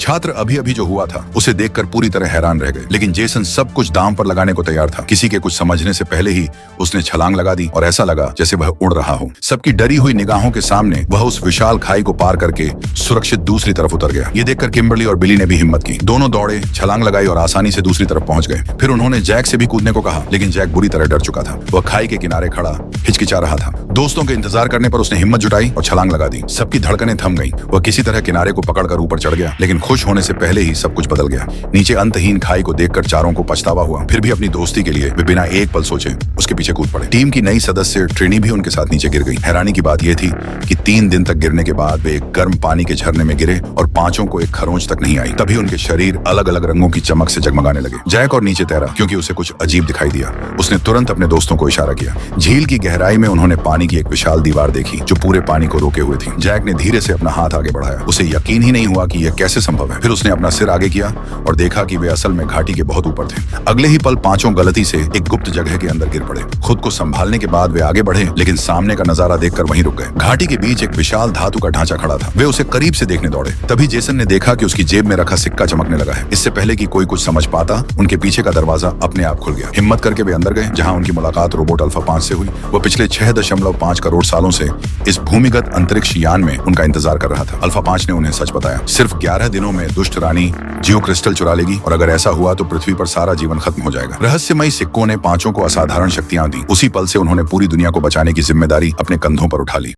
छात्र अभी अभी जो हुआ था उसे देखकर पूरी तरह हैरान रह गए, लेकिन जेसन सब कुछ दांव पर लगाने को तैयार था। किसी के कुछ समझने से पहले ही उसने छलांग लगा दी और ऐसा लगा जैसे वह उड़ रहा हो। सबकी डरी हुई निगाहों के सामने वह उस विशाल खाई को पार करके सुरक्षित दूसरी तरफ उतर गया। ये देखकर किम्बरली और बिली ने भी हिम्मत की। दोनों दौड़े, छलांग लगाई और आसानी से दूसरी तरफ पहुंच गए। फिर उन्होंने जैक से भी कूदने को कहा, लेकिन जैक बुरी तरह डर चुका था। वह खाई के किनारे खड़ा हिचकिचा रहा था। दोस्तों के इंतजार करने पर उसने हिम्मत जुटाई और छलांग लगा दी। सबकी धड़कनें थम गईं। वह किसी तरह किनारे को पकड़कर ऊपर चढ़ गया, लेकिन खुश होने से पहले ही सब कुछ बदल गया। नीचे अंतहीन खाई को देखकर चारों को पछतावा हुआ। फिर भी अपनी दोस्ती के लिए वे बिना एक पल सोचे उसके पीछे कूद पड़े। टीम की नई सदस्य ट्रिनी भी उनके साथ नीचे गिर गई। हैरानी की बात यह थी कि 3 दिन तक गिरने के बाद वे एक गर्म पानी के झरने में गिरे और पांचों को एक खरोंच तक नहीं आई। तभी उनके शरीर अलग अलग रंगों की चमक से जगमगाने लगे। जैक और नीचे तैरा क्योंकि उसे कुछ अजीब दिखाई दिया। उसने तुरंत अपने दोस्तों को इशारा किया। झील की गहराई में उन्होंने पानी की एक विशाल दीवार देखी जो पूरे पानी को रोके हुए थी। जैक ने धीरे से अपना हाथ आगे बढ़ाया। उसे यकीन ही नहीं हुआ कि यह कैसे संभव है। फिर उसने अपना सिर आगे किया और देखा कि वे असल में घाटी के बहुत ऊपर थे। अगले ही पल पांचों गलती से एक गुप्त जगह के अंदर गिर पड़े। खुद को संभालने के बाद वे आगे बढ़े, लेकिन सामने का नजारा देखकर वहीं रुक गए। घाटी के बीच एक विशाल धातु का ढांचा खड़ा था। वे उसे करीब से देखने दौड़े। तभी जेसन ने देखा कि उसकी जेब में रखा सिक्का चमकने लगा है। इससे पहले कि कोई कुछ समझ पाता, उनके पीछे का दरवाजा अपने आप खुल गया। हिम्मत करके वे अंदर गए, जहां उनकी मुलाकात रोबोट अल्फा 5 से हुई। वो पिछले 6.5 करोड़ सालों से इस भूमिगत अंतरिक्ष यान में उनका इंतजार कर रहा था। अल्फा 5 ने उन्हें सच बताया। सिर्फ 11 दिनों में दुष्ट रानी जियो क्रिस्टल चुरा लेगी और अगर ऐसा हुआ तो पृथ्वी पर सारा जीवन खत्म हो जाएगा। रहस्यमयी सिक्कों ने पांचों को असाधारण शक्तियां दी। उसी पल से उन्होंने पूरी दुनिया को बचाने की जिम्मेदारी अपने कंधों पर उठा ली।